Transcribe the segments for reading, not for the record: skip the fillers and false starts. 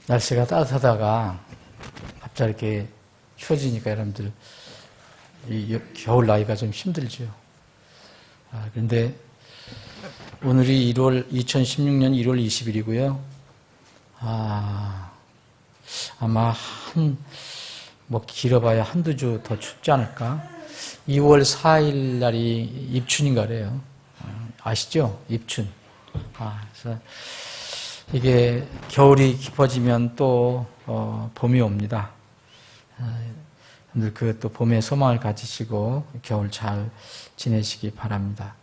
날씨가 따뜻하다가 갑자기 이렇게 추워지니까 여러분들 이 겨울 나기가 좀 힘들죠. 그런데 오늘이 2016년 1월 20일이고요. 아마 길어봐야 한두 주 더 춥지 않을까? 2월 4일 날이 입춘인가 그래요. 아시죠? 입춘. 그래서 이게 겨울이 깊어지면 또 봄이 옵니다. 여러분들 또 봄의 소망을 가지시고 겨울 잘 지내시기 바랍니다.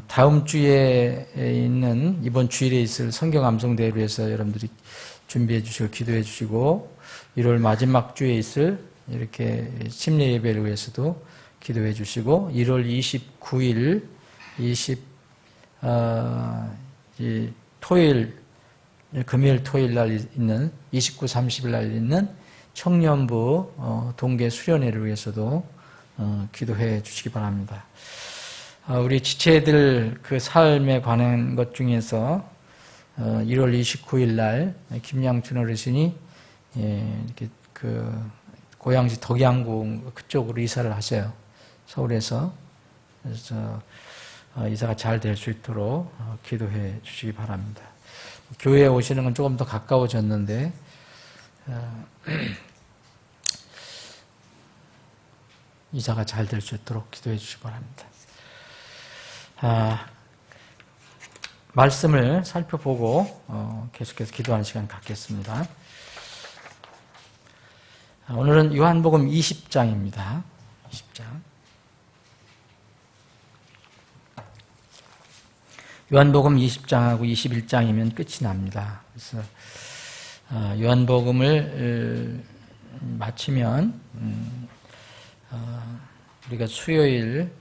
다음 주에 있는 이번 주일에 있을 성경 암송대회를 위해서 여러분들이 준비해 주시고 기도해 주시고 1월 마지막 주에 있을 이렇게 심리 예배를 위해서도 기도해 주시고 1월 29일 금요일 토요일 날 있는 29, 30일 날 있는 청년부 동계 수련회를 위해서도 기도해 주시기 바랍니다. 우리 지체들 그 삶에 관한 것 중에서 1월 29일 날 김양춘 어르신이 이렇게 고향시 덕양구 그쪽으로 이사를 하세요. 서울에서. 그래서 이사가 잘 될 수 있도록 기도해 주시기 바랍니다. 교회에 오시는 건 조금 더 가까워졌는데 이사가 잘 될 수 있도록 기도해 주시기 바랍니다. 말씀을 살펴보고 계속해서 기도하는 시간 갖겠습니다. 오늘은 요한복음 20장입니다. 20장. 요한복음 20장하고 21장이면 끝이 납니다. 그래서 요한복음을 마치면 우리가 수요일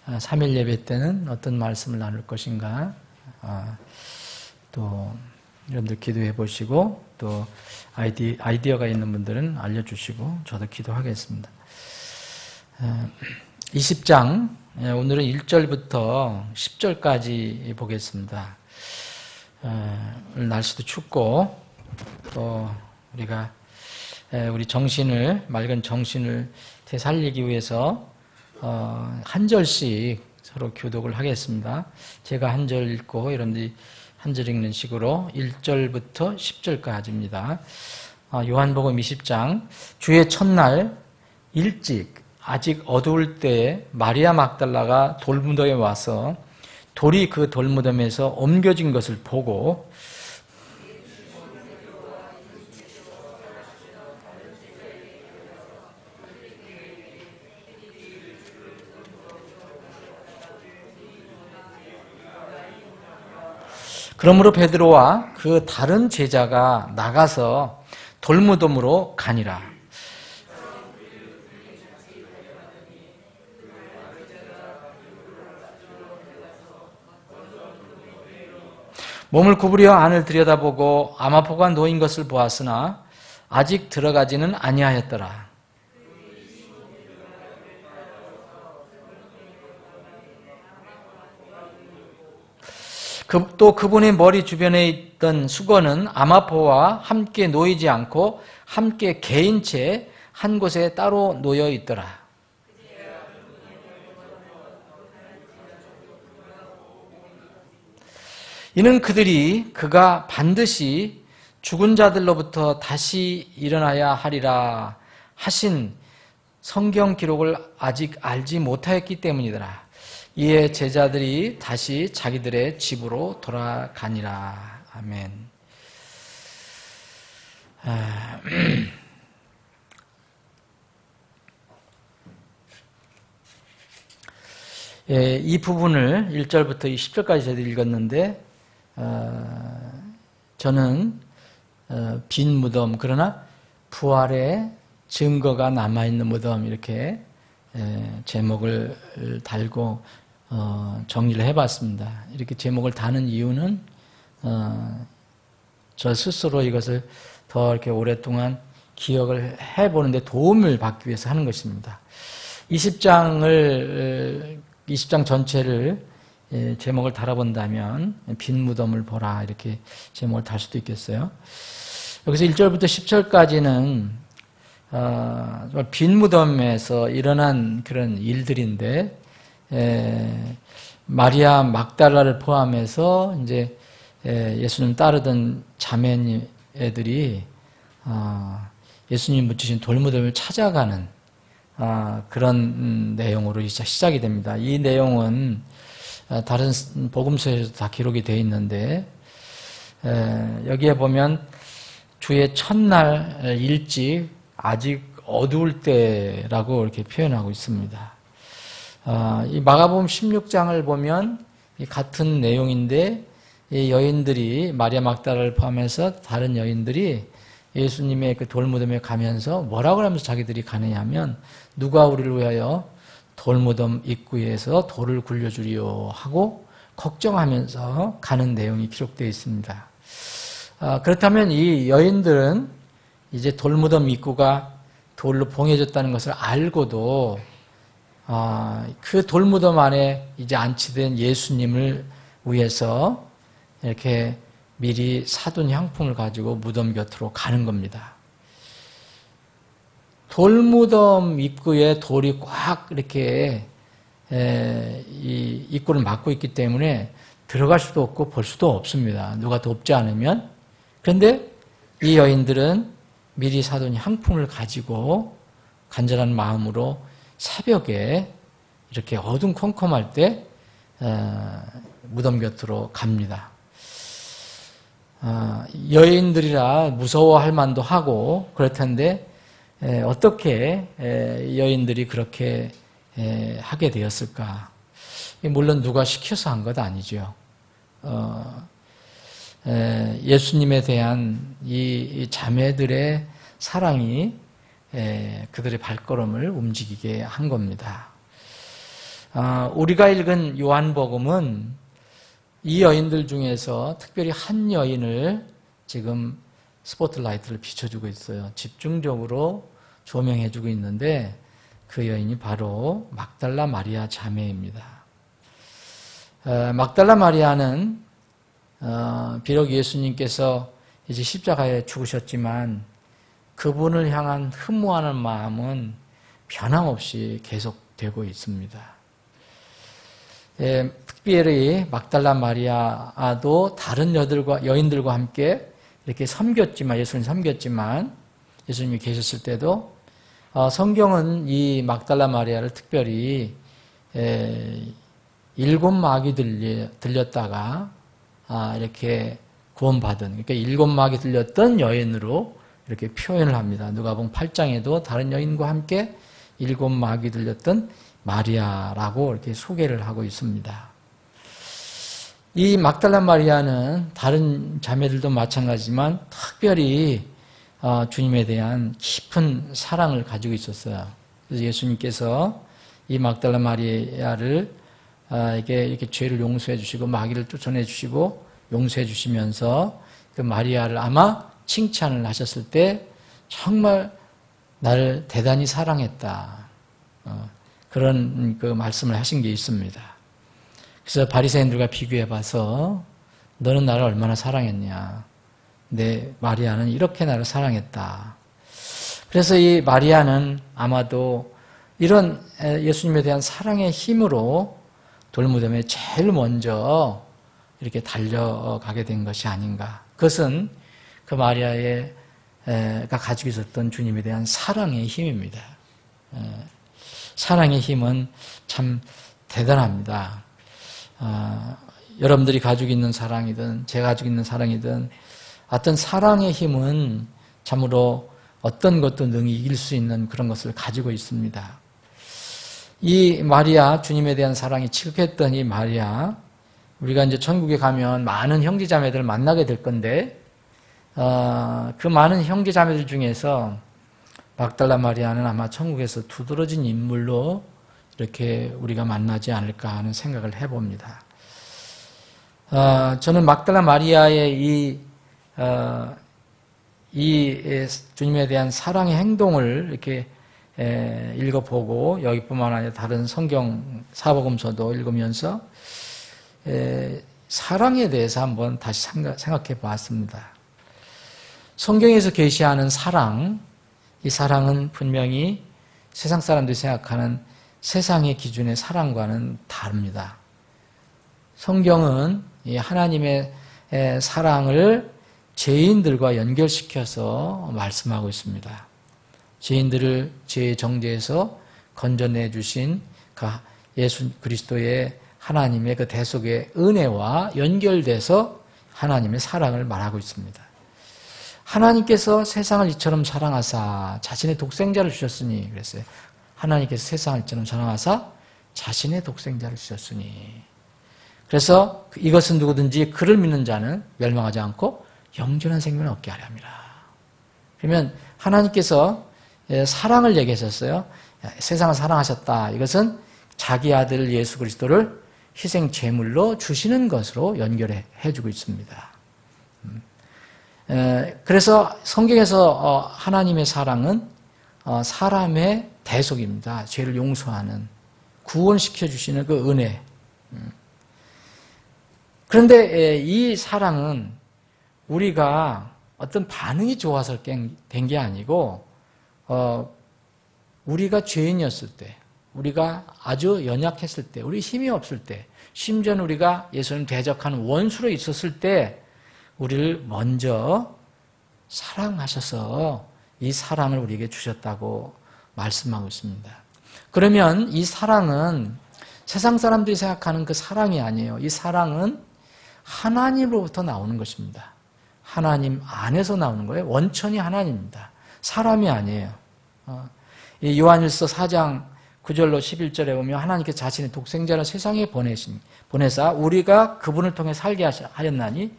3일 예배 때는 어떤 말씀을 나눌 것인가 또 여러분들 기도해 보시고 또 아이디어가 있는 분들은 알려주시고 저도 기도하겠습니다. 20장 오늘은 1절부터 10절까지 보겠습니다. 오늘 날씨도 춥고 또 우리가 우리 맑은 정신을 되살리기 위해서 한 절씩 서로 교독을 하겠습니다. 제가 한 절 읽고 여러분들이 한 절 읽는 식으로 1절부터 10절까지입니다. 요한복음 20장 주의 첫날 일찍 아직 어두울 때에 마리아 막달라가 돌무덤에 와서 돌이 그 돌무덤에서 옮겨진 것을 보고 그러므로 베드로와 그 다른 제자가 나가서 돌무덤으로 가니라. 몸을 구부려 안을 들여다보고 아마포가 놓인 것을 보았으나 아직 들어가지는 아니하였더라. 또 그분의 머리 주변에 있던 수건은 아마포와 함께 놓이지 않고 함께 개인 채 한 곳에 따로 놓여 있더라. 이는 그들이 그가 반드시 죽은 자들로부터 다시 일어나야 하리라 하신 성경 기록을 아직 알지 못하였기 때문이더라. 이에 제자들이 다시 자기들의 집으로 돌아가니라. 아멘. 이 부분을 1절부터 10절까지 저도 읽었는데 저는 빈 무덤 그러나 부활의 증거가 남아있는 무덤 이렇게 제목을 달고 정리를 해봤습니다. 이렇게 제목을 다는 이유는 저 스스로 이것을 더 이렇게 오랫동안 기억을 해보는데 도움을 받기 위해서 하는 것입니다. 20장 전체를 제목을 달아본다면 빈 무덤을 보라 이렇게 제목을 달 수도 있겠어요. 여기서 1절부터 10절까지는 빈 무덤에서 일어난 그런 일들인데 마리아 막달라를 포함해서 이제 예수님 따르던 자매들이 예수님 묻히신 돌무덤을 찾아가는 그런 내용으로 시작이 됩니다. 이 내용은 다른 복음서에서도 다 기록이 되어 있는데 여기에 보면 주의 첫날 일찍 아직 어두울 때라고 이렇게 표현하고 있습니다. 이 마가복음 16장을 보면 이 같은 내용인데 이 여인들이 마리아 막달라를 포함해서 다른 여인들이 예수님의 그 돌무덤에 가면서 뭐라고 하면서 자기들이 가느냐 하면 누가 우리를 위하여 돌무덤 입구에서 돌을 굴려주리요 하고 걱정하면서 가는 내용이 기록되어 있습니다. 그렇다면 이 여인들은 이제 돌무덤 입구가 돌로 봉해졌다는 것을 알고도 그 돌무덤 안에 이제 안치된 예수님을 위해서 이렇게 미리 사둔 향품을 가지고 무덤 곁으로 가는 겁니다. 돌무덤 입구에 돌이 꽉 이렇게 이 입구를 막고 있기 때문에 들어갈 수도 없고 볼 수도 없습니다. 누가 돕지 않으면. 그런데 이 여인들은 미리 사둔 향품을 가지고 간절한 마음으로 새벽에 이렇게 어둠컴컴할 때 무덤 곁으로 갑니다. 여인들이라 무서워할 만도 하고 그럴 텐데 어떻게 여인들이 그렇게 하게 되었을까? 물론 누가 시켜서 한 것 아니죠. 예수님에 대한 이 자매들의 사랑이 그들의 발걸음을 움직이게 한 겁니다. 우리가 읽은 요한복음은 이 여인들 중에서 특별히 한 여인을 지금 스포트라이트를 비춰주고 있어요. 집중적으로 조명해주고 있는데 그 여인이 바로 막달라 마리아 자매입니다. 막달라 마리아는 비록 예수님께서 이제 십자가에 죽으셨지만 그분을 향한 흠모하는 마음은 변함없이 계속되고 있습니다. 특별히 막달라 마리아도 다른 여인들과 함께 이렇게 예수님 섬겼지만 예수님이 계셨을 때도 성경은 이 막달라 마리아를 특별히 7 마귀 들렸다가 이렇게 구원받은, 그러니까 7 마귀 들렸던 여인으로 이렇게 표현을 합니다. 누가복음 8장에도 다른 여인과 함께 7 마귀 들렸던 마리아라고 이렇게 소개를 하고 있습니다. 이 막달라 마리아는 다른 자매들도 마찬가지지만 특별히 주님에 대한 깊은 사랑을 가지고 있었어요. 그래서 예수님께서 이 막달라 마리아를 이렇게 죄를 용서해 주시고 마귀를 쫓아내 주시고 용서해 주시면서 그 마리아를 아마 칭찬을 하셨을 때 정말 나를 대단히 사랑했다. 그런 그 말씀을 하신 게 있습니다. 그래서 바리새인들과 비교해 봐서 너는 나를 얼마나 사랑했냐. 내 마리아는 이렇게 나를 사랑했다. 그래서 이 마리아는 아마도 이런 예수님에 대한 사랑의 힘으로 돌무덤에 제일 먼저 이렇게 달려가게 된 것이 아닌가. 그것은 그 마리아가 가지고 있었던 주님에 대한 사랑의 힘입니다. 사랑의 힘은 참 대단합니다. 여러분들이 가지고 있는 사랑이든 제가 가지고 있는 사랑이든 어떤 사랑의 힘은 참으로 어떤 것도 능히 이길 수 있는 그런 것을 가지고 있습니다. 이 마리아, 주님에 대한 사랑이 지극했던 이 마리아, 우리가 이제 천국에 가면 많은 형제자매들을 만나게 될 건데 그 많은 형제자매들 중에서 막달라 마리아는 아마 천국에서 두드러진 인물로 이렇게 우리가 만나지 않을까 하는 생각을 해봅니다. 저는 막달라 마리아의 이 주님에 대한 사랑의 행동을 이렇게 읽어보고 여기뿐만 아니라 다른 성경 사복음서도 읽으면서 사랑에 대해서 한번 다시 생각해 보았습니다. 성경에서 계시하는 사랑, 이 사랑은 분명히 세상 사람들이 생각하는 세상의 기준의 사랑과는 다릅니다. 성경은 이 하나님의 사랑을 죄인들과 연결시켜서 말씀하고 있습니다. 죄인들을 죄의 정죄에서 건져내 주신 예수 그리스도의 하나님의 그 대속의 은혜와 연결돼서 하나님의 사랑을 말하고 있습니다. 하나님께서 세상을 이처럼 사랑하사 자신의 독생자를 주셨으니 그랬어요. 하나님께서 세상을 이처럼 사랑하사 자신의 독생자를 주셨으니. 그래서 이것은 누구든지 그를 믿는 자는 멸망하지 않고 영존한 생명을 얻게 하려 함이라. 그러면 하나님께서 사랑을 얘기하셨어요. 세상을 사랑하셨다. 이것은 자기 아들 예수 그리스도를 희생 제물로 주시는 것으로 연결해 주고 있습니다. 그래서 성경에서 하나님의 사랑은 사람의 대속입니다. 죄를 용서하는, 구원시켜 주시는 그 은혜. 그런데 이 사랑은 우리가 어떤 반응이 좋아서 된 게 아니고 우리가 죄인이었을 때, 우리가 아주 연약했을 때, 우리 힘이 없을 때, 심지어는 우리가 예수님 대적하는 원수로 있었을 때 우리를 먼저 사랑하셔서 이 사랑을 우리에게 주셨다고 말씀하고 있습니다. 그러면 이 사랑은 세상 사람들이 생각하는 그 사랑이 아니에요. 이 사랑은 하나님으로부터 나오는 것입니다. 하나님 안에서 나오는 거예요. 원천이 하나님입니다. 사람이 아니에요. 이 요한일서 4장 9절로 11절에 보면 하나님께서 자신의 독생자를 세상에 보내사 우리가 그분을 통해 살게 하였나니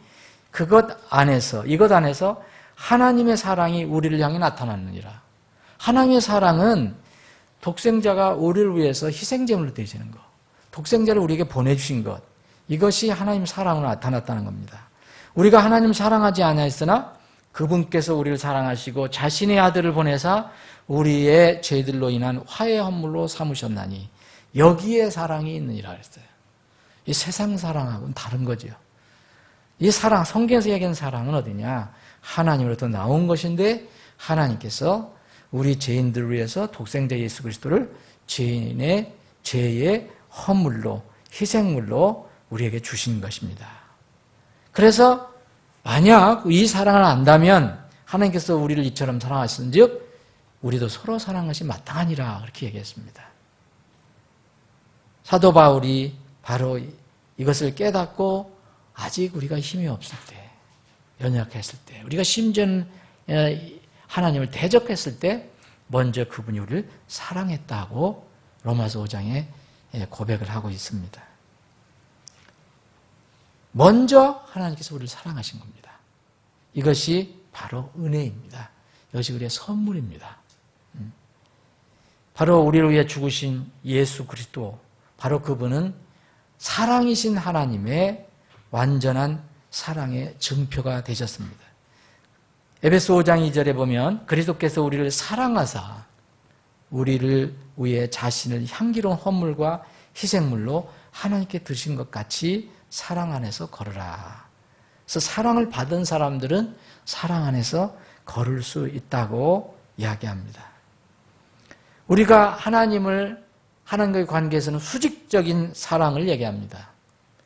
이것 안에서 하나님의 사랑이 우리를 향해 나타났느니라. 하나님의 사랑은 독생자가 우리를 위해서 희생제물로 되시는 것, 독생자를 우리에게 보내주신 것, 이것이 하나님의 사랑으로 나타났다는 겁니다. 우리가 하나님을 사랑하지 아니하였으나 그분께서 우리를 사랑하시고 자신의 아들을 보내사 우리의 죄들로 인한 화해 헌물로 삼으셨나니 여기에 사랑이 있느니라 그랬어요. 이 세상 사랑하고는 다른 거죠. 이 사랑, 성경에서 얘기하는 사랑은 어디냐? 하나님으로부터 나온 것인데 하나님께서 우리 죄인들을 위해서 독생자 예수 그리스도를 죄인의 죄의 헌물로, 희생물로 우리에게 주신 것입니다. 그래서 만약 이 사랑을 안다면 하나님께서 우리를 이처럼 사랑하신 즉 우리도 서로 사랑하는 것이 마땅하니라 그렇게 얘기했습니다. 사도 바울이 바로 이것을 깨닫고 아직 우리가 힘이 없을 때, 연약했을 때, 우리가 심지어 하나님을 대적했을 때 먼저 그분이 우리를 사랑했다고 로마서 5장에 고백을 하고 있습니다. 먼저 하나님께서 우리를 사랑하신 겁니다. 이것이 바로 은혜입니다. 이것이 우리의 선물입니다. 바로 우리를 위해 죽으신 예수 그리스도, 바로 그분은 사랑이신 하나님의 완전한 사랑의 증표가 되셨습니다. 에베소 5장 2절에 보면 그리스도께서 우리를 사랑하사 우리를 위해 자신을 향기로운 헌물과 희생물로 하나님께 드신 것 같이 사랑 안에서 걸으라. 그래서 사랑을 받은 사람들은 사랑 안에서 걸을 수 있다고 이야기합니다. 우리가 하나님과의 관계에서는 수직적인 사랑을 얘기합니다.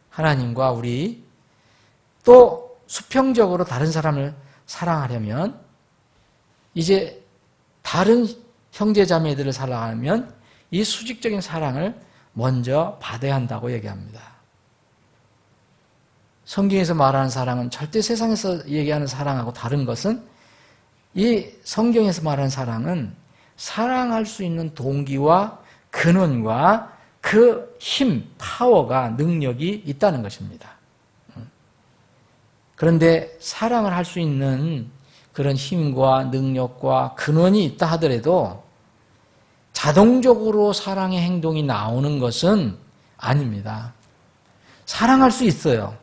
하나님과 우리 또 수평적으로 다른 사람을 사랑하려면 이제 다른 형제자매들을 사랑하면 이 수직적인 사랑을 먼저 받아야 한다고 얘기합니다. 성경에서 말하는 사랑은 절대 세상에서 얘기하는 사랑하고 다른 것은 이 성경에서 말하는 사랑은 사랑할 수 있는 동기와 근원과 그 힘, 파워가, 능력이 있다는 것입니다. 그런데 사랑을 할 수 있는 그런 힘과 능력과 근원이 있다 하더라도 자동적으로 사랑의 행동이 나오는 것은 아닙니다. 사랑할 수 있어요.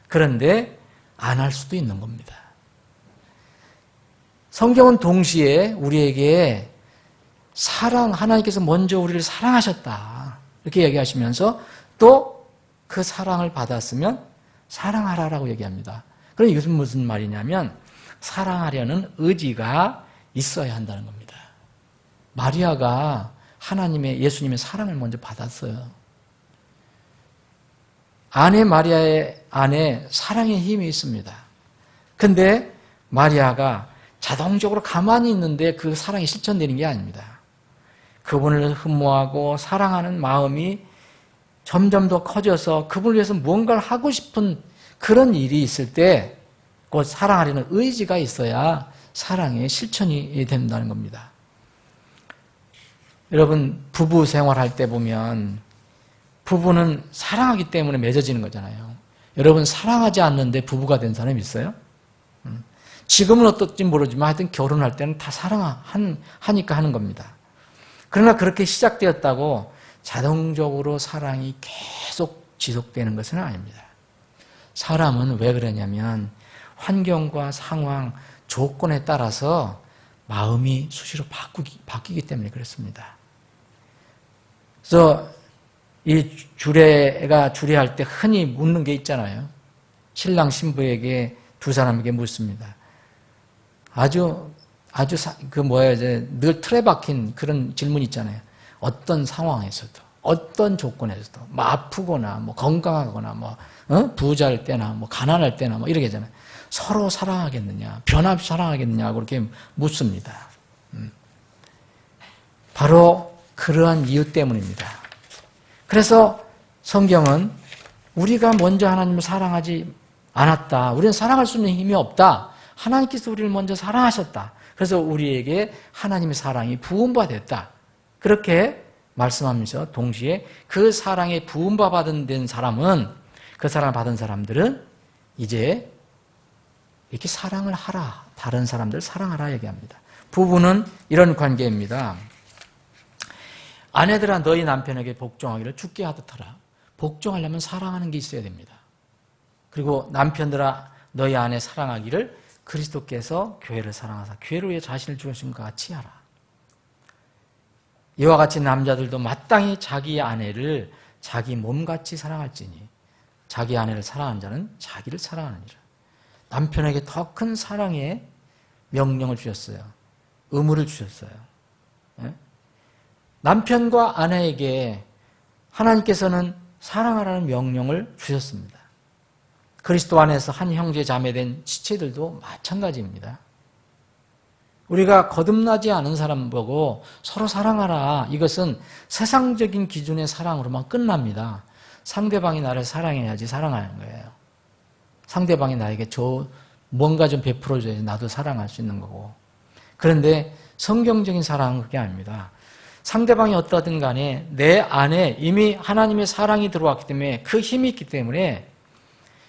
그런데 안 할 수도 있는 겁니다. 성경은 동시에 우리에게 하나님께서 먼저 우리를 사랑하셨다. 이렇게 얘기하시면서 또 그 사랑을 받았으면 사랑하라라고 얘기합니다. 그럼 이것은 무슨 말이냐면 사랑하려는 의지가 있어야 한다는 겁니다. 마리아가 하나님의 예수님의 사랑을 먼저 받았어요. 아내 마리아의 안에 사랑의 힘이 있습니다. 근데 마리아가 자동적으로 가만히 있는데 그 사랑이 실천되는 게 아닙니다. 그분을 흠모하고 사랑하는 마음이 점점 더 커져서 그분을 위해서 무언가를 하고 싶은 그런 일이 있을 때 곧 사랑하려는 의지가 있어야 사랑의 실천이 된다는 겁니다. 여러분 부부 생활할 때 보면 부부는 사랑하기 때문에 맺어지는 거잖아요. 여러분 사랑하지 않는데 부부가 된 사람이 있어요? 지금은 어떨지 모르지만 하여튼 결혼할 때는 다 사랑하니까 하는 겁니다. 그러나 그렇게 시작되었다고 자동적으로 사랑이 계속 지속되는 것은 아닙니다. 사람은 왜 그러냐면 환경과 상황, 조건에 따라서 마음이 수시로 바뀌기 때문에 그렇습니다. 그래서 이 주례가 주례할 때 흔히 묻는 게 있잖아요. 신랑 신부에게 두 사람에게 묻습니다. 늘 틀에 박힌 그런 질문 있잖아요. 어떤 상황에서도, 어떤 조건에서도, 뭐 아프거나, 뭐 건강하거나, 부자일 때나, 뭐 가난할 때나, 뭐 이렇게 하잖아요. 서로 사랑하겠느냐, 변함없이 사랑하겠느냐, 그렇게 묻습니다. 바로 그러한 이유 때문입니다. 그래서 성경은 우리가 먼저 하나님을 사랑하지 않았다. 우리는 사랑할 수 있는 힘이 없다. 하나님께서 우리를 먼저 사랑하셨다. 그래서 우리에게 하나님의 사랑이 부음바 됐다. 그렇게 말씀하면서 동시에 그 사랑에 부음바 받은 사람은, 그 사랑을 받은 사람들은 이제 이렇게 사랑을 하라. 다른 사람들 사랑하라 얘기합니다. 부부는 이런 관계입니다. 아내들아 너희 남편에게 복종하기를 주께 하듯 하라. 복종하려면 사랑하는 게 있어야 됩니다. 그리고 남편들아 너희 아내 사랑하기를 그리스도께서 교회를 사랑하사 교회를 위해 자신을 주신 것 같이 하라. 이와 같이 남자들도 마땅히 자기 아내를 자기 몸같이 사랑할지니 자기 아내를 사랑하는 자는 자기를 사랑하느니라. 남편에게 더 큰 사랑의 명령을 주셨어요. 의무를 주셨어요. 남편과 아내에게 하나님께서는 사랑하라는 명령을 주셨습니다. 그리스도 안에서 한 형제 자매된 지체들도 마찬가지입니다. 우리가 거듭나지 않은 사람 보고 서로 사랑하라. 이것은 세상적인 기준의 사랑으로만 끝납니다. 상대방이 나를 사랑해야지 사랑하는 거예요. 상대방이 나에게 뭔가 좀 베풀어줘야지 나도 사랑할 수 있는 거고. 그런데 성경적인 사랑은 그게 아닙니다. 상대방이 어떠든 간에 내 안에 이미 하나님의 사랑이 들어왔기 때문에 그 힘이 있기 때문에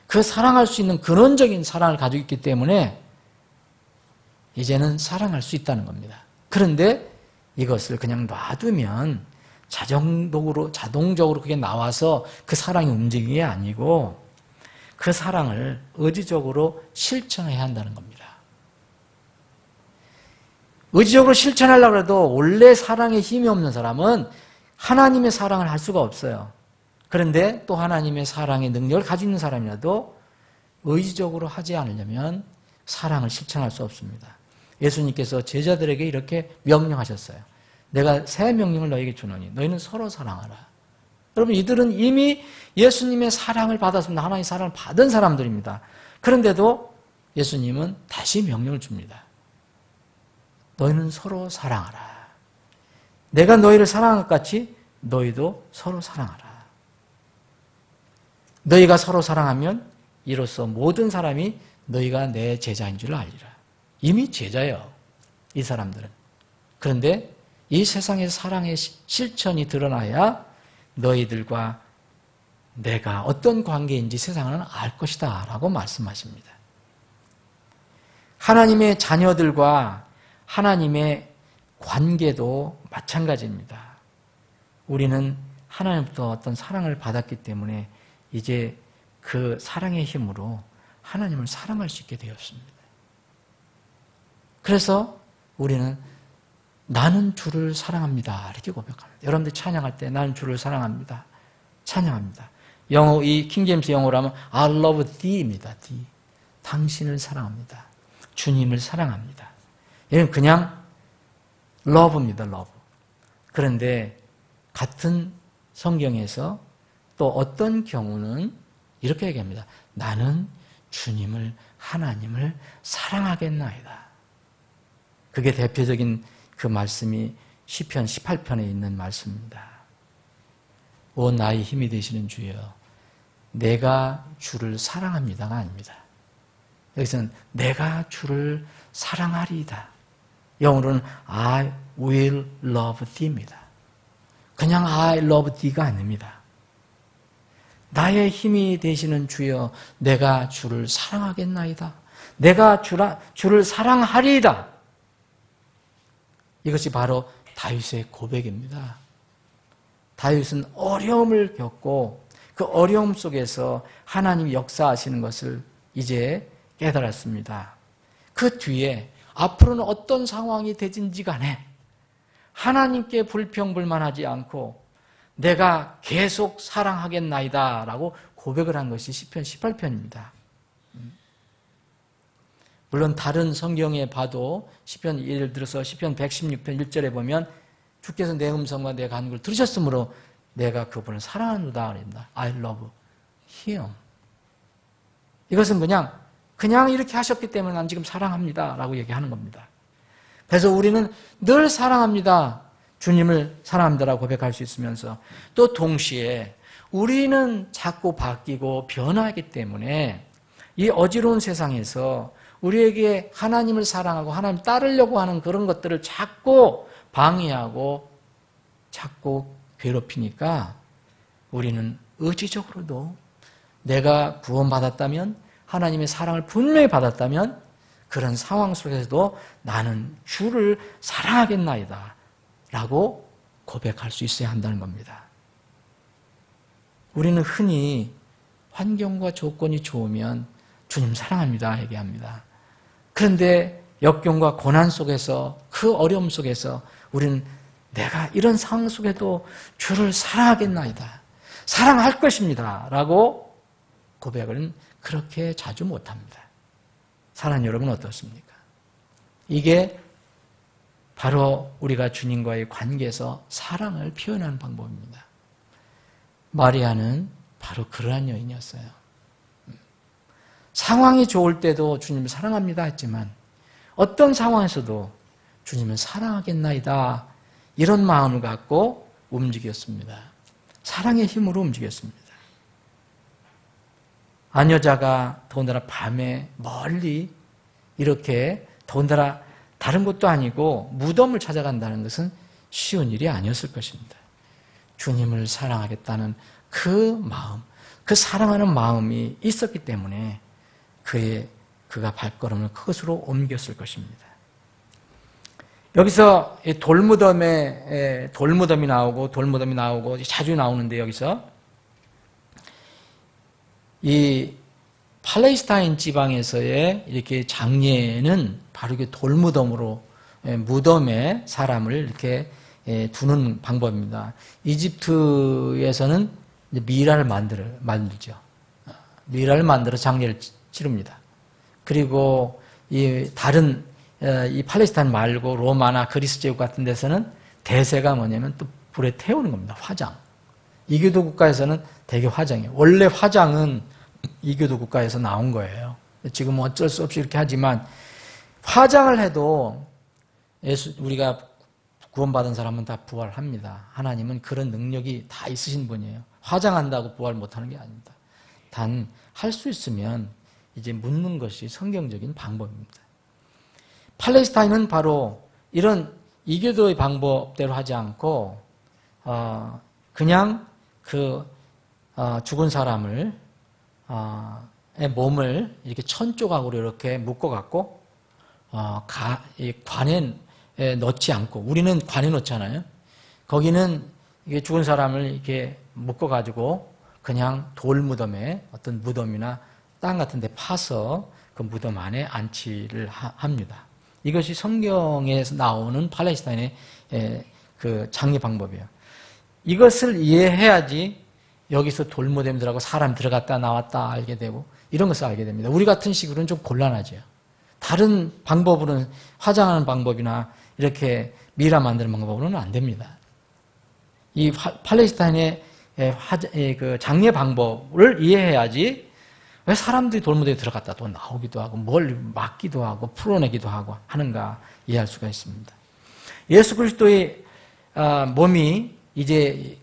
그 사랑할 수 있는 근원적인 사랑을 가지고 있기 때문에 이제는 사랑할 수 있다는 겁니다. 그런데 이것을 그냥 놔두면 자동적으로 그게 나와서 그 사랑이 움직이는 게 아니고 그 사랑을 의지적으로 실천해야 한다는 겁니다. 의지적으로 실천하려고 해도 원래 사랑에 힘이 없는 사람은 하나님의 사랑을 할 수가 없어요. 그런데 또 하나님의 사랑의 능력을 가지고 있는 사람이라도 의지적으로 하지 않으려면 사랑을 실천할 수 없습니다. 예수님께서 제자들에게 이렇게 명령하셨어요. 내가 새 명령을 너에게 주노니 너희는 서로 사랑하라. 여러분 이들은 이미 예수님의 사랑을 받았습니다. 하나님의 사랑을 받은 사람들입니다. 그런데도 예수님은 다시 명령을 줍니다. 너희는 서로 사랑하라. 내가 너희를 사랑한 것 같이 너희도 서로 사랑하라. 너희가 서로 사랑하면 이로써 모든 사람이 너희가 내 제자인 줄 알리라. 이미 제자예요. 이 사람들은. 그런데 이 세상의 사랑의 실천이 드러나야 너희들과 내가 어떤 관계인지 세상은 알 것이다 라고 말씀하십니다. 하나님의 자녀들과 하나님의 관계도 마찬가지입니다. 우리는 하나님부터 어떤 사랑을 받았기 때문에 이제 그 사랑의 힘으로 하나님을 사랑할 수 있게 되었습니다. 그래서 우리는 나는 주를 사랑합니다 이렇게 고백합니다. 여러분들 찬양할 때 나는 주를 사랑합니다. 찬양합니다. 영어, 이 킹제임스 영어로 하면 I love thee입니다. thee. 당신을 사랑합니다. 주님을 사랑합니다. 이건 그냥 love입니다. love. 그런데 같은 성경에서 또 어떤 경우는 이렇게 얘기합니다. 나는 주님을, 하나님을 사랑하겠나이다. 그게 대표적인 그 말씀이 시편 18편에 있는 말씀입니다. 오 나의 힘이 되시는 주여, 내가 주를 사랑합니다가 아닙니다. 여기서는 내가 주를 사랑하리이다. 영어로는 I will love thee입니다. 그냥 I love thee가 아닙니다. 나의 힘이 되시는 주여, 내가 주를 사랑하겠나이다. 내가 주를 사랑하리이다. 이것이 바로 다윗의 고백입니다. 다윗은 어려움을 겪고 그 어려움 속에서 하나님이 역사하시는 것을 이제 깨달았습니다. 그 뒤에 앞으로는 어떤 상황이 되든지 간에 하나님께 불평불만하지 않고 내가 계속 사랑하겠나이다 라고 고백을 한 것이 시편 18편입니다. 물론 다른 성경에 봐도 시편, 예를 들어서 시편 116편 1절에 보면 주께서 내 음성과 내 간구를 들으셨으므로 내가 그분을 사랑하노다 그럽니다. I love him. 이것은 그냥 이렇게 하셨기 때문에 난 지금 사랑합니다 라고 얘기하는 겁니다. 그래서 우리는 늘 사랑합니다, 주님을 사랑합니다라고 고백할 수 있으면서 또 동시에 우리는 자꾸 바뀌고 변하기 때문에 이 어지러운 세상에서 우리에게 하나님을 사랑하고 하나님 따르려고 하는 그런 것들을 자꾸 방해하고 자꾸 괴롭히니까 우리는 의지적으로도 내가 구원받았다면, 하나님의 사랑을 분명히 받았다면 그런 상황 속에서도 나는 주를 사랑하겠나이다 라고 고백할 수 있어야 한다는 겁니다. 우리는 흔히 환경과 조건이 좋으면 주님 사랑합니다 얘기합니다. 그런데 역경과 고난 속에서, 그 어려움 속에서 우리는 내가 이런 상황 속에도 주를 사랑하겠나이다, 사랑할 것입니다 라고 고백을 그렇게 자주 못합니다. 사랑하는 여러분 어떻습니까? 이게 바로 우리가 주님과의 관계에서 사랑을 표현하는 방법입니다. 마리아는 바로 그러한 여인이었어요. 상황이 좋을 때도 주님을 사랑합니다 했지만 어떤 상황에서도 주님을 사랑하겠나이다 이런 마음을 갖고 움직였습니다. 사랑의 힘으로 움직였습니다. 아녀자가 더군다나 밤에 멀리 이렇게 더군다나 다른 곳도 아니고 무덤을 찾아간다는 것은 쉬운 일이 아니었을 것입니다. 주님을 사랑하겠다는 그 마음, 그 사랑하는 마음이 있었기 때문에 그가 발걸음을 그것으로 옮겼을 것입니다. 여기서 돌무덤이 나오고 자주 나오는데 여기서 이 팔레스타인 지방에서의 이렇게 장례는 바로 이게 돌무덤으로 무덤에 사람을 이렇게 두는 방법입니다. 이집트에서는 미라를 만들죠. 미라를 만들어 장례를 치릅니다. 그리고 이 다른 이 팔레스타인 말고 로마나 그리스 제국 같은 데서는 대세가 뭐냐면 또 불에 태우는 겁니다. 화장. 이교도 국가에서는 대개 화장이에요. 원래 화장은 이교도 국가에서 나온 거예요. 지금 어쩔 수 없이 이렇게 하지만 화장을 해도 우리가 구원받은 사람은 다 부활합니다. 하나님은 그런 능력이 다 있으신 분이에요. 화장한다고 부활 못하는 게 아닙니다. 단 할 수 있으면 이제 묻는 것이 성경적인 방법입니다. 팔레스타인은 바로 이런 이교도의 방법대로 하지 않고 그냥 죽은 사람을 몸을 이렇게 천조각으로 이렇게 묶어갖고 관에 넣지 않고, 우리는 관에 넣잖아요. 거기는 이게 죽은 사람을 이렇게 묶어가지고 그냥 돌무덤에 어떤 무덤이나 땅 같은 데 파서 그 무덤 안에 안치를 합니다. 이것이 성경에서 나오는 팔레스타인의 그 장례 방법이에요. 이것을 이해해야지 여기서 돌무덤들하고 사람 들어갔다 나왔다 알게 되고 이런 것을 알게 됩니다. 우리 같은 식으로는 좀 곤란하죠. 다른 방법으로는 화장하는 방법이나 이렇게 미라 만드는 방법으로는 안 됩니다. 이 팔레스타인의 그 장례 방법을 이해해야지 왜 사람들이 돌무덤에 들어갔다 또 나오기도 하고 뭘 막기도 하고 풀어내기도 하고 하는가 이해할 수가 있습니다. 예수 그리스도의 몸이 이제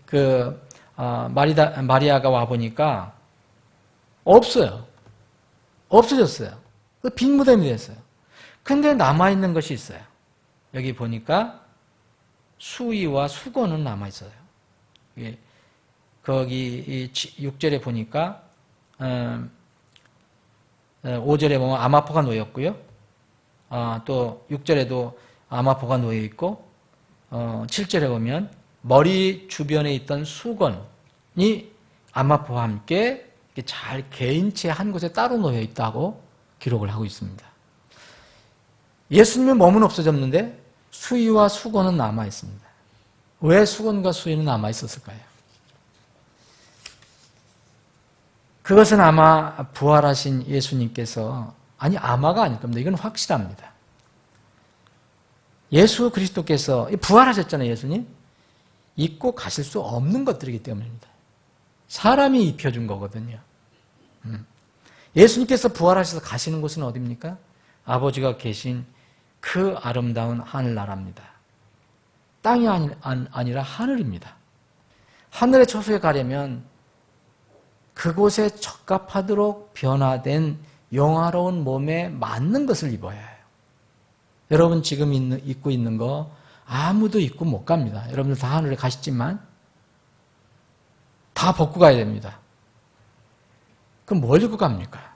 마리아가 와 보니까 없어요. 없어졌어요. 빈 무덤이 됐어요. 근데 남아있는 것이 있어요. 여기 보니까 수의와 수건은 남아있어요. 거기 6절에 보니까 5절에 보면 아마포가 놓였고요. 또 6절에도 아마포가 놓여있고 7절에 보면 머리 주변에 있던 수건이 아마포와 함께 잘 개인체 한 곳에 따로 놓여있다고 기록을 하고 있습니다. 예수님의 몸은 없어졌는데 수의와 수건은 남아있습니다. 왜 수건과 수의는 남아있었을까요? 그것은 아마 부활하신 예수님께서 아마가 아닐 겁니다. 이건 확실합니다. 예수 그리스도께서 부활하셨잖아요. 예수님. 입고 가실 수 없는 것들이기 때문입니다. 사람이 입혀준 거거든요. 예수님께서 부활하셔서 가시는 곳은 어디입니까? 아버지가 계신 그 아름다운 하늘나라입니다. 땅이 아니라 하늘입니다. 하늘의 처소에 가려면 그곳에 적합하도록 변화된 영화로운 몸에 맞는 것을 입어야 해요. 여러분 지금 입고 있는 거 아무도 입고 못 갑니다. 여러분들 다 하늘에 가시지만 다 벗고 가야 됩니다. 그럼 뭘 입고 갑니까?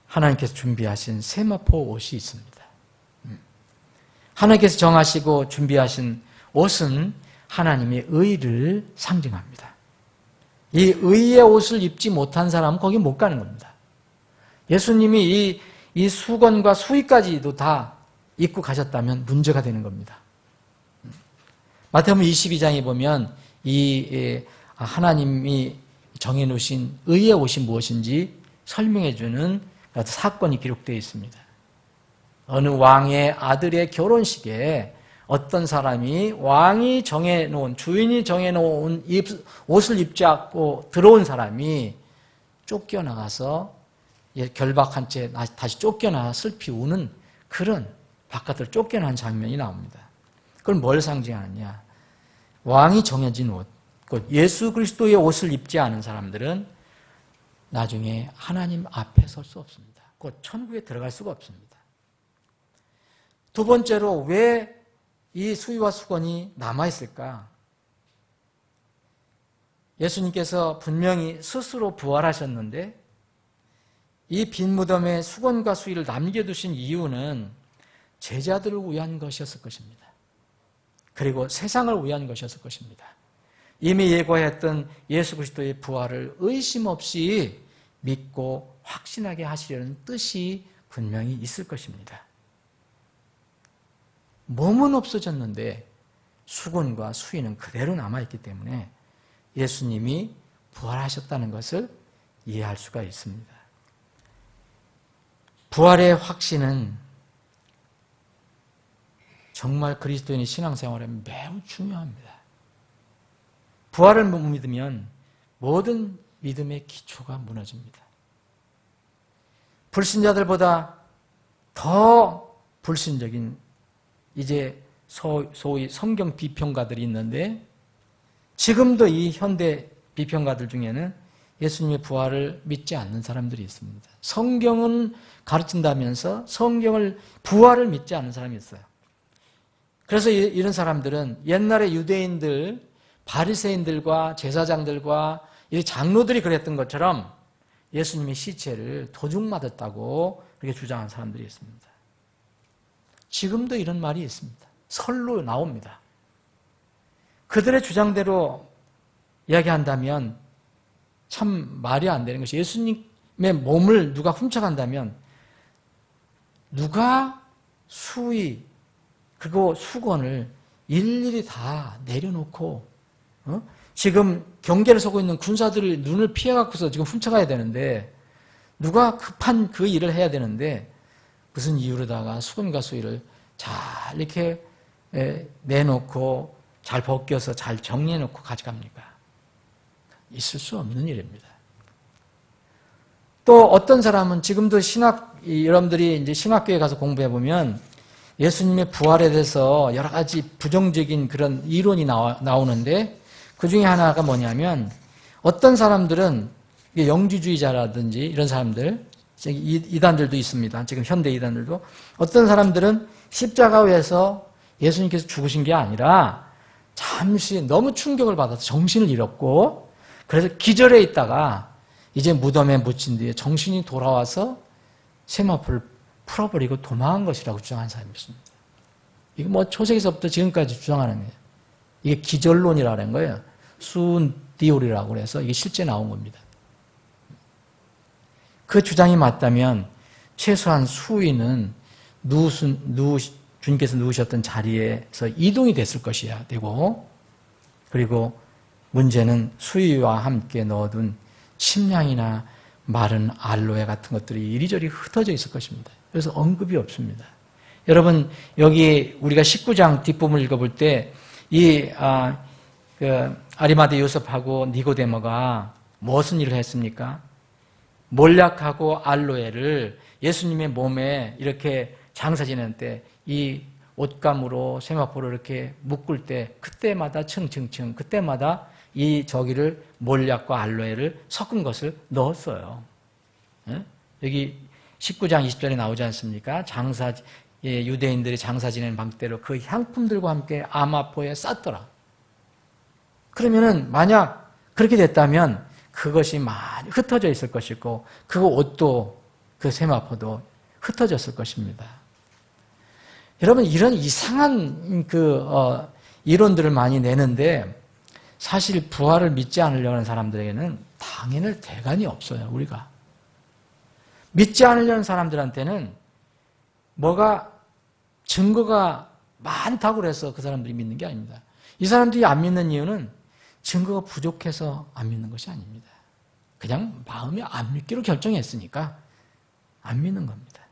하나님께서 준비하신 세마포 옷이 있습니다. 하나님께서 정하시고 준비하신 옷은 하나님의 의를 상징합니다. 이 의의 옷을 입지 못한 사람은 거기 못 가는 겁니다. 예수님이 이 수건과 수의까지도 다 입고 가셨다면 문제가 되는 겁니다. 마태복음 22장에 보면 이 하나님이 정해놓으신 의의 옷이 무엇인지 설명해주는 사건이 기록되어 있습니다. 어느 왕의 아들의 결혼식에 어떤 사람이 왕이 정해놓은, 주인이 정해놓은 옷을 입지 않고 들어온 사람이 쫓겨나가서 결박한 채 다시 쫓겨나 슬피 우는 그런 바깥으로 쫓겨난 장면이 나옵니다. 그걸 뭘 상징하느냐? 왕이 정해진 옷, 곧 예수 그리스도의 옷을 입지 않은 사람들은 나중에 하나님 앞에 설 수 없습니다. 곧 천국에 들어갈 수가 없습니다. 두 번째로 왜 이 수의와 수건이 남아있을까? 예수님께서 분명히 스스로 부활하셨는데 이 빈 무덤에 수건과 수의를 남겨두신 이유는 제자들을 위한 것이었을 것입니다. 그리고 세상을 위한 것이었을 것입니다. 이미 예고했던 예수 그리스도의 부활을 의심 없이 믿고 확신하게 하시려는 뜻이 분명히 있을 것입니다. 몸은 없어졌는데 수건과 수의는 그대로 남아있기 때문에 예수님이 부활하셨다는 것을 이해할 수가 있습니다. 부활의 확신은 정말 그리스도인의 신앙생활에 매우 중요합니다. 부활을 못 믿으면 모든 믿음의 기초가 무너집니다. 불신자들보다 더 불신적인 이제 소위 성경 비평가들이 있는데 지금도 이 현대 비평가들 중에는 예수님의 부활을 믿지 않는 사람들이 있습니다. 성경은 가르친다면서 성경을 부활을 믿지 않는 사람이 있어요. 그래서 이런 사람들은 옛날에 유대인들, 바리새인들과 제사장들과 이 장로들이 그랬던 것처럼 예수님의 시체를 도둑맞았다고 그렇게 주장한 사람들이 있습니다. 지금도 이런 말이 있습니다. 설로 나옵니다. 그들의 주장대로 이야기한다면 참 말이 안 되는 것이 예수님의 몸을 누가 훔쳐간다면 누가 수의 그리고 수건을 일일이 다 내려놓고 지금 경계를 서고 있는 군사들을 눈을 피해갖고서 지금 훔쳐가야 되는데 누가 급한 그 일을 해야 되는데 무슨 이유로다가 수금과 수의를 잘 이렇게 내놓고 잘 벗겨서 잘 정리해놓고 가져갑니까? 있을 수 없는 일입니다. 또 어떤 사람은 지금도 여러분들이 이제 신학교에 가서 공부해 보면 예수님의 부활에 대해서 여러 가지 부정적인 그런 이론이 나오는데 그 중에 하나가 뭐냐면 어떤 사람들은 영지주의자라든지 이런 사람들, 이단들도 있습니다. 지금 현대 이단들도 어떤 사람들은 십자가 위에서 예수님께서 죽으신 게 아니라 잠시 너무 충격을 받아서 정신을 잃었고 그래서 기절해 있다가 이제 무덤에 묻힌 뒤에 정신이 돌아와서 세마포를 풀어버리고 도망한 것이라고 주장하는 사람이 있습니다. 이거 뭐 초세기서부터 지금까지 주장하는 거예요. 이게 기절론이라는 거예요. 수은 디올이라고 해서 이게 실제 나온 겁니다. 그 주장이 맞다면 최소한 수위는 주님께서 누우셨던 자리에서 이동이 됐을 것이야 되고 그리고 문제는 수위와 함께 넣어둔 침량이나 마른 알로에 같은 것들이 이리저리 흩어져 있을 것입니다. 그래서 언급이 없습니다. 여러분 여기 우리가 19장 뒷부분을 읽어볼 때 이 아리마대 요셉하고 니고데모가 무슨 일을 했습니까? 몰약하고 알로에를 예수님의 몸에 이렇게 장사 지낼 때 이 옷감으로 세마포를 이렇게 묶을 때 그때마다 층층층 그때마다 이 저기를 몰약과 알로에를 섞은 것을 넣었어요. 여기 19장 20절에 나오지 않습니까? 유대인들이 장사 지내는 방대로 그 향품들과 함께 아마포에 쌌더라. 그러면은 만약 그렇게 됐다면 그것이 많이 흩어져 있을 것이고 그 옷도 그 세마포도 흩어졌을 것입니다. 여러분 이런 이상한 이론들을 많이 내는데 사실 부활을 믿지 않으려고 하는 사람들에게는 당연할 대간이 없어요. 우리가 믿지 않으려는 사람들한테는 뭐가 증거가 많다고 해서 그 사람들이 믿는 게 아닙니다. 이 사람들이 안 믿는 이유는 증거가 부족해서 안 믿는 것이 아닙니다. 그냥 마음이 안 믿기로 결정했으니까 안 믿는 겁니다.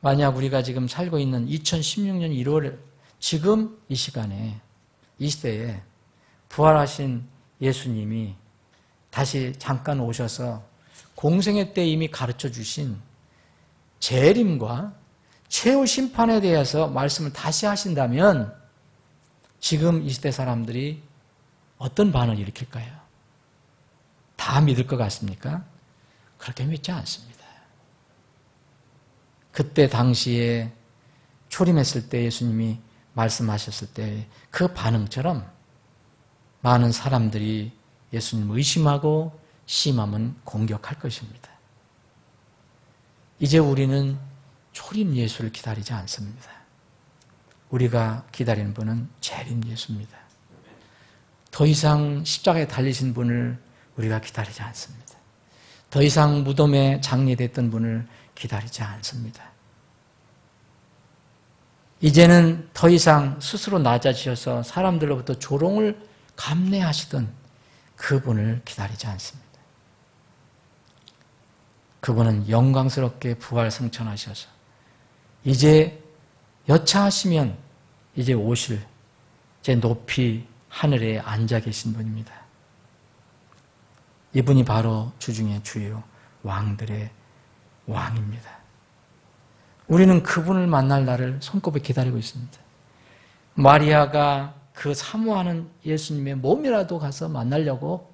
만약 우리가 지금 살고 있는 2016년 1월 지금 이 시간에 이 시대에 부활하신 예수님이 다시 잠깐 오셔서 공생애 때 이미 가르쳐 주신 재림과 최후 심판에 대해서 말씀을 다시 하신다면 지금 이 시대 사람들이 어떤 반응을 일으킬까요? 다 믿을 것 같습니까? 그렇게 믿지 않습니다. 그때 당시에 초림했을 때 예수님이 말씀하셨을 때 그 반응처럼 많은 사람들이 예수님을 의심하고 심하면 공격할 것입니다. 이제 우리는 초림 예수를 기다리지 않습니다. 우리가 기다리는 분은 재림 예수입니다. 더 이상 십자가에 달리신 분을 우리가 기다리지 않습니다. 더 이상 무덤에 장례됐던 분을 기다리지 않습니다. 이제는 더 이상 스스로 낮아지셔서 사람들로부터 조롱을 감내하시던 그분을 기다리지 않습니다. 그분은 영광스럽게 부활 승천하셔서 이제 여차하시면 이제 오실 제 높이 하늘에 앉아 계신 분입니다. 이분이 바로 주중의 주요 왕들의 왕입니다. 우리는 그분을 만날 날을 손꼽아 기다리고 있습니다. 마리아가 그 사모하는 예수님의 몸이라도 가서 만나려고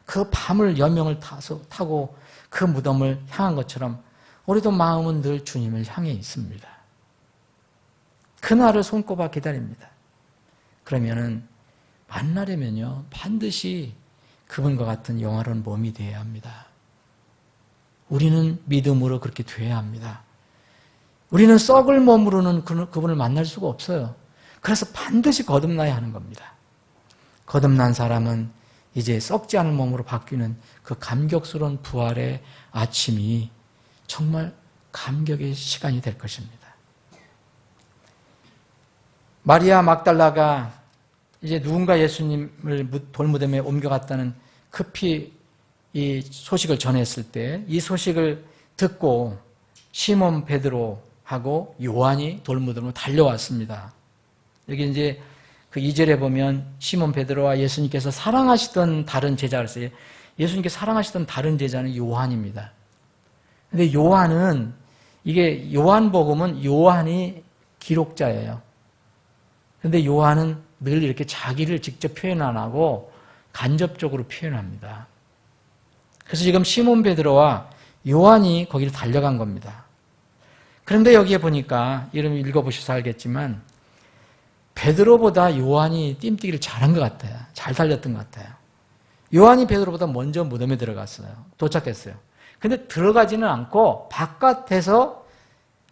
그 밤을 여명을 타고 그 무덤을 향한 것처럼 우리도 마음은 늘 주님을 향해 있습니다. 그날을 손꼽아 기다립니다. 그러면은 만나려면요 반드시 그분과 같은 영화로운 몸이 되어야 합니다. 우리는 믿음으로 그렇게 되어야 합니다. 우리는 썩을 몸으로는 그분을 만날 수가 없어요. 그래서 반드시 거듭나야 하는 겁니다. 거듭난 사람은 이제 썩지 않은 몸으로 바뀌는 그 감격스러운 부활의 아침이 정말 감격의 시간이 될 것입니다. 마리아 막달라가 이제 누군가 예수님을 돌무덤에 옮겨갔다는 급히 이 소식을 전했을 때 이 소식을 듣고 시몬 베드로하고 요한이 돌무덤으로 달려왔습니다. 여기 이제 그 2절에 보면 시몬 베드로와 예수님께서 사랑하시던 다른 제자를 써요. 예수님께 사랑하시던 다른 제자는 요한입니다. 근데 요한은 이게 요한복음은 요한이 기록자예요. 근데 요한은 늘 이렇게 자기를 직접 표현 안 하고 간접적으로 표현합니다. 그래서 지금 시몬 베드로와 요한이 거기를 달려간 겁니다. 그런데 여기에 보니까 이름 읽어보셔서 알겠지만 베드로보다 요한이 뜀뛰기를 잘한 것 같아요. 잘 달렸던 것 같아요. 요한이 베드로보다 먼저 무덤에 들어갔어요. 도착했어요. 근데 들어가지는 않고 바깥에서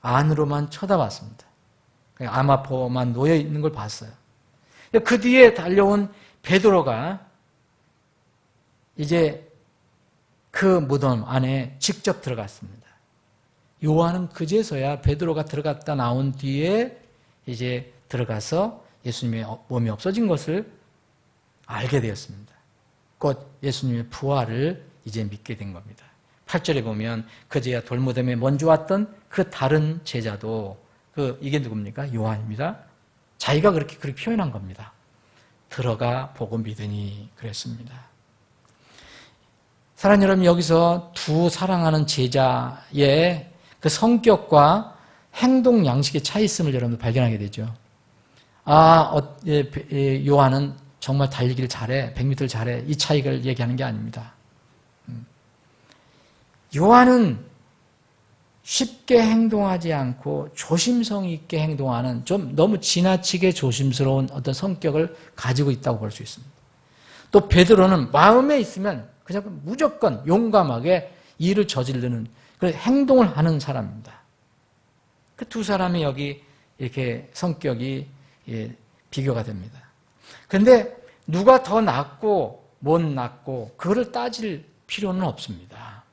안으로만 쳐다봤습니다. 아마포만 놓여 있는 걸 봤어요. 그 뒤에 달려온 베드로가 이제 그 무덤 안에 직접 들어갔습니다. 요한은 그제서야 베드로가 들어갔다 나온 뒤에 이제 들어가서 예수님의 몸이 없어진 것을 알게 되었습니다. 곧 예수님의 부활을 이제 믿게 된 겁니다. 8절에 보면 그제야 돌무덤에 먼저 왔던 그 다른 제자도 이게 누굽니까? 요한입니다. 자기가 그렇게 표현한 겁니다. 들어가 보고 믿으니 그랬습니다. 사랑하는 여러분, 여기서 두 사랑하는 제자의 그 성격과 행동 양식의 차이있음을 여러분들 발견하게 되죠. 요한은 정말 달리기를 잘해, 100m를 잘해, 이 차이를 얘기하는 게 아닙니다. 요한은 쉽게 행동하지 않고 조심성 있게 행동하는 좀 너무 지나치게 조심스러운 어떤 성격을 가지고 있다고 볼 수 있습니다. 또 베드로는 마음에 있으면 그냥 무조건 용감하게 일을 저지르는 그런 행동을 하는 사람입니다. 그 두 사람이 여기 이렇게 성격이 비교가 됩니다. 그런데 누가 더 낫고 못 낫고 그거를 따질 필요는 없습니다.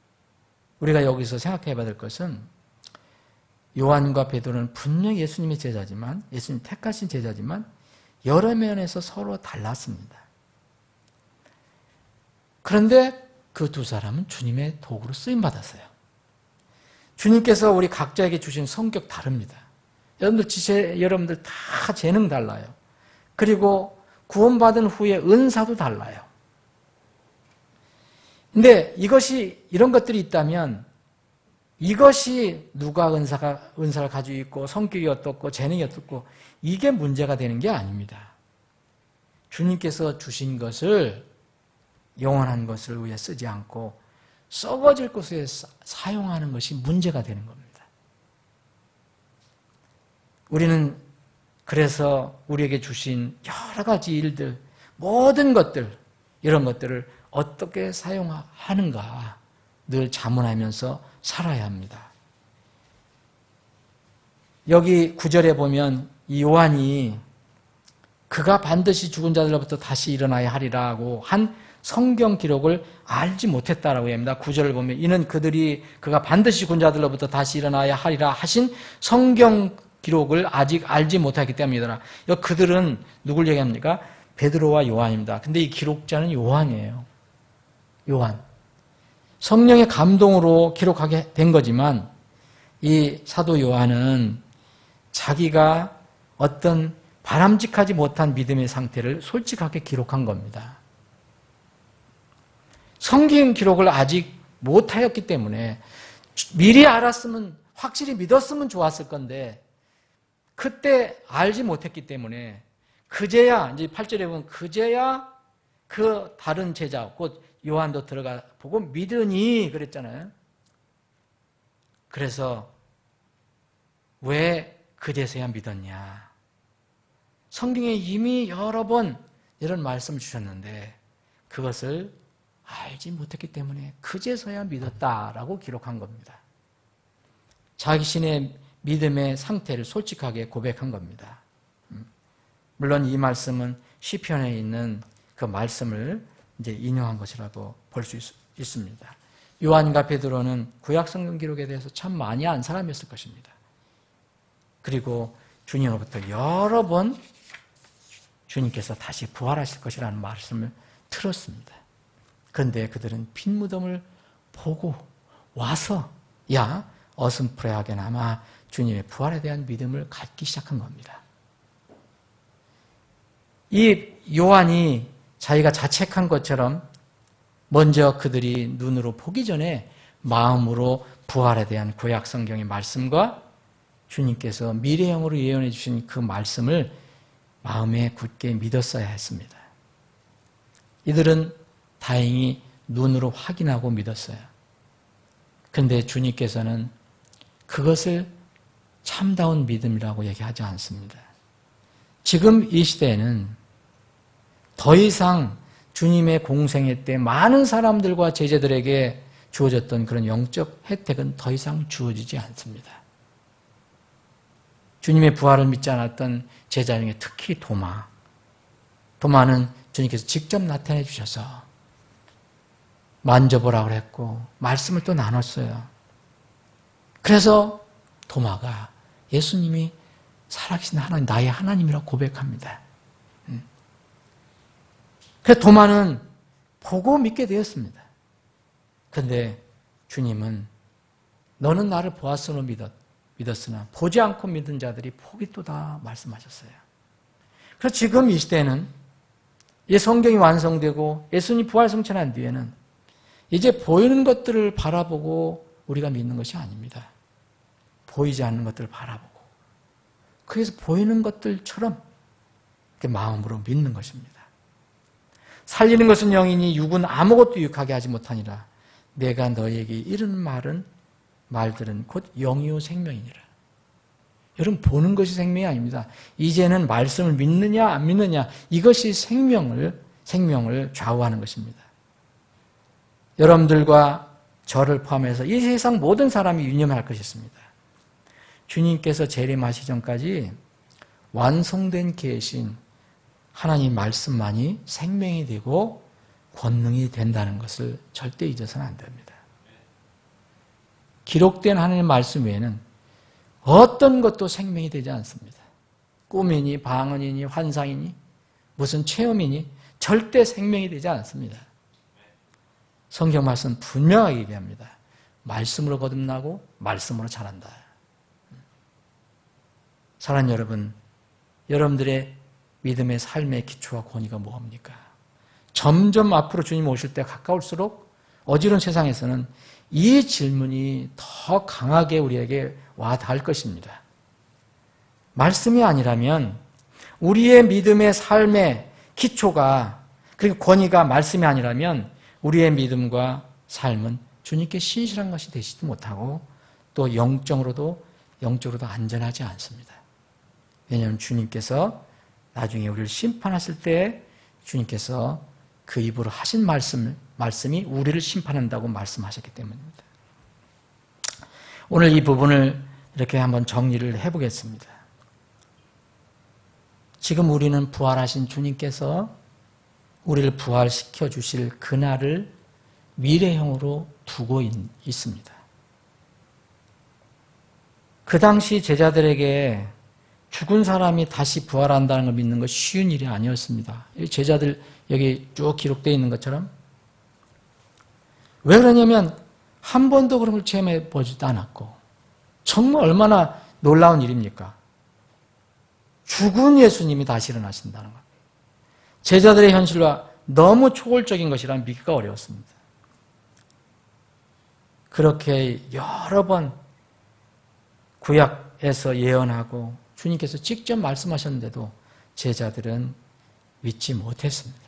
우리가 여기서 생각해 봐야 될 것은 요한과 베드로는 분명히 예수님의 제자지만 예수님 택하신 제자지만 여러 면에서 서로 달랐습니다. 그런데 그 두 사람은 주님의 도구로 쓰임받았어요. 주님께서 우리 각자에게 주신 성격 다릅니다. 여러분들 다 재능 달라요. 그리고 구원받은 후에 은사도 달라요. 근데 이런 것들이 있다면 이것이 누가 은사를 가지고 있고 성격이 어떻고 재능이 어떻고 이게 문제가 되는 게 아닙니다. 주님께서 주신 것을 영원한 것을 위해 쓰지 않고 썩어질 것에 사용하는 것이 문제가 되는 겁니다. 우리는 그래서 우리에게 주신 여러 가지 일들, 모든 것들, 이런 것들을 어떻게 사용하는가 늘 자문하면서 살아야 합니다. 여기 9절에 보면 이 요한이 그가 반드시 죽은 자들로부터 다시 일어나야 하리라고 한 성경 기록을 알지 못했다라고 합니다. 9절을 보면 이는 그가 반드시 죽은 자들로부터 다시 일어나야 하리라 하신 성경 기록을 아직 알지 못하기 때문이더라. 그들은 누굴 얘기합니까? 베드로와 요한입니다. 근데 이 기록자는 요한이에요. 요한. 성령의 감동으로 기록하게 된 거지만 이 사도 요한은 자기가 어떤 바람직하지 못한 믿음의 상태를 솔직하게 기록한 겁니다. 성경 기록을 아직 못하였기 때문에 미리 알았으면 확실히 믿었으면 좋았을 건데 그때 알지 못했기 때문에 그제야 이제 8절에 보면 그제야 그 다른 제자 곧 요한도 들어가 보고 믿으니 그랬잖아요. 그래서 왜 그제서야 믿었냐? 성경에 이미 여러 번 이런 말씀 주셨는데 그것을 알지 못했기 때문에 그제서야 믿었다라고 기록한 겁니다. 자신의 믿음의 상태를 솔직하게 고백한 겁니다. 물론 이 말씀은 시편에 있는 그 말씀을 이제 인용한 것이라고 볼 수 있습니다. 요한과 베드로는 구약 성경 기록에 대해서 참 많이 안 사람이었을 것입니다. 그리고 주님으로부터 여러 번 주님께서 다시 부활하실 것이라는 말씀을 들었습니다. 그런데 그들은 빈 무덤을 보고 와서 어슴푸레하게나마 주님의 부활에 대한 믿음을 갖기 시작한 겁니다. 이 요한이 자기가 자책한 것처럼 먼저 그들이 눈으로 보기 전에 마음으로 부활에 대한 구약 성경의 말씀과 주님께서 미래형으로 예언해 주신 그 말씀을 마음에 굳게 믿었어야 했습니다. 이들은 다행히 눈으로 확인하고 믿었어요. 그런데 주님께서는 그것을 참다운 믿음이라고 얘기하지 않습니다. 지금 이 시대에는 더 이상 주님의 공생애 때 많은 사람들과 제자들에게 주어졌던 그런 영적 혜택은 더 이상 주어지지 않습니다. 주님의 부활을 믿지 않았던 제자 중에 특히 도마는 주님께서 직접 나타내 주셔서 만져보라고 했고 말씀을 또 나눴어요. 그래서 도마가 예수님이 살아계신 하나님, 나의 하나님이라고 고백합니다. 그래서 도마는 보고 믿게 되었습니다. 그런데 주님은 너는 나를 보았으므로 믿었으나 보지 않고 믿은 자들이 복이 또다 말씀하셨어요. 그래서 지금 이 시대에는 이 성경이 완성되고 예수님 부활 성천한 뒤에는 이제 보이는 것들을 바라보고 우리가 믿는 것이 아닙니다. 보이지 않는 것들을 바라보고 그래서 보이는 것들처럼 마음으로 믿는 것입니다. 살리는 것은 영이니 육은 아무것도 유익하게 하지 못하니라. 내가 너에게 이른 말들은 곧 영이요 생명이니라. 여러분, 보는 것이 생명이 아닙니다. 이제는 말씀을 믿느냐 안 믿느냐, 이것이 생명을 좌우하는 것입니다. 여러분들과 저를 포함해서 이 세상 모든 사람이 유념할 것이 있습니다. 주님께서 재림하시기 전까지 완성된 계신 하나님 말씀만이 생명이 되고 권능이 된다는 것을 절대 잊어서는 안 됩니다. 기록된 하나님 말씀 외에는 어떤 것도 생명이 되지 않습니다. 꿈이니 방언이니 환상이니 무슨 체험이니 절대 생명이 되지 않습니다. 성경 말씀 분명하게 얘기합니다. 말씀으로 거듭나고 말씀으로 자란다. 사랑하는 여러분, 여러분들의 믿음의 삶의 기초와 권위가 뭡니까? 점점 앞으로 주님 오실 때 가까울수록 어지러운 세상에서는 이 질문이 더 강하게 우리에게 와 닿을 것입니다. 말씀이 아니라면 우리의 믿음의 삶의 기초가 그리고 권위가 말씀이 아니라면 우리의 믿음과 삶은 주님께 신실한 것이 되지도 못하고 또 영적으로도 안전하지 않습니다. 왜냐하면 주님께서 나중에 우리를 심판하실 때 주님께서 그 입으로 하신 말씀이 우리를 심판한다고 말씀하셨기 때문입니다. 오늘 이 부분을 이렇게 한번 정리를 해보겠습니다. 지금 우리는 부활하신 주님께서 우리를 부활시켜 주실 그날을 미래형으로 두고 있습니다. 그 당시 제자들에게 죽은 사람이 다시 부활한다는 걸 믿는 건 쉬운 일이 아니었습니다. 제자들 여기 쭉 기록되어 있는 것처럼. 왜 그러냐면 한 번도 그런 걸 체험해 보지도 않았고 정말 얼마나 놀라운 일입니까? 죽은 예수님이 다시 일어나신다는 것. 제자들의 현실과 너무 초월적인 것이라 믿기가 어려웠습니다. 그렇게 여러 번 구약에서 예언하고 주님께서 직접 말씀하셨는데도 제자들은 믿지 못했습니다.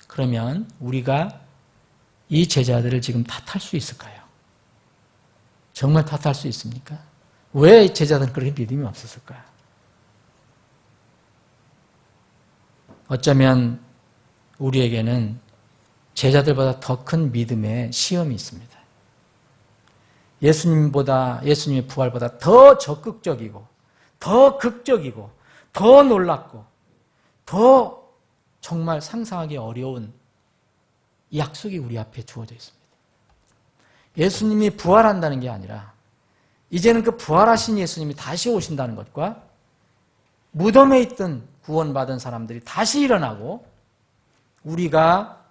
그러면 우리가 이 제자들을 지금 탓할 수 있을까요? 정말 탓할 수 있습니까? 왜 제자들은 그렇게 믿음이 없었을까요? 어쩌면 우리에게는 제자들보다 더 큰 믿음의 시험이 있습니다. 예수님의 부활보다 더 적극적이고 더 극적이고 더 놀랍고 더 정말 상상하기 어려운 약속이 우리 앞에 주어져 있습니다. 예수님이 부활한다는 게 아니라 이제는 그 부활하신 예수님이 다시 오신다는 것과 무덤에 있던 구원받은 사람들이 다시 일어나고 우리가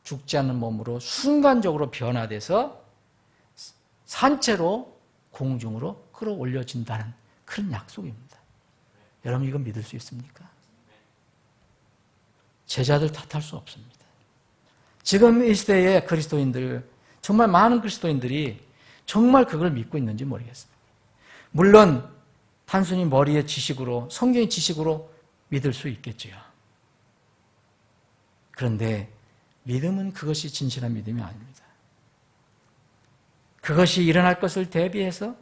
죽지 않는 몸으로 순간적으로 변화돼서 산채로 공중으로 끌어올려진다는 그런 약속입니다. 여러분 이거 믿을 수 있습니까? 제자들 탓할 수 없습니다. 지금 이 시대의 그리스도인들, 정말 많은 그리스도인들이 정말 그걸 믿고 있는지 모르겠습니다. 물론 단순히 머리의 지식으로, 성경의 지식으로 믿을 수 있겠지요. 그런데 믿음은 그것이 진실한 믿음이 아닙니다. 그것이 일어날 것을 대비해서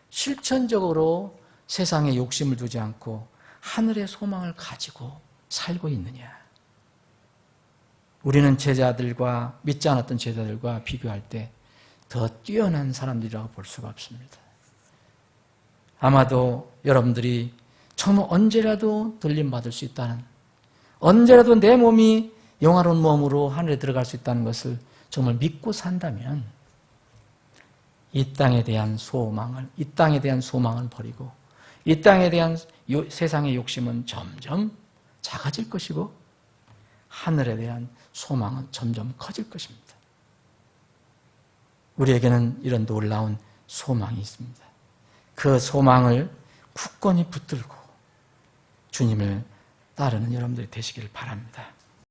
실천적으로 세상에 욕심을 두지 않고 하늘의 소망을 가지고 살고 있느냐. 우리는 제자들과 믿지 않았던 제자들과 비교할 때 더 뛰어난 사람들이라고 볼 수가 없습니다. 아마도 여러분들이 정말 언제라도 들림받을 수 있다는, 언제라도 내 몸이 영화로운 몸으로 하늘에 들어갈 수 있다는 것을 정말 믿고 산다면 이 땅에 대한 소망을 버리고 이 땅에 대한 세상의 욕심은 점점 작아질 것이고 하늘에 대한 소망은 점점 커질 것입니다. 우리에게는 이런 놀라운 소망이 있습니다. 그 소망을 굳건히 붙들고 주님을 따르는 여러분들이 되시기를 바랍니다.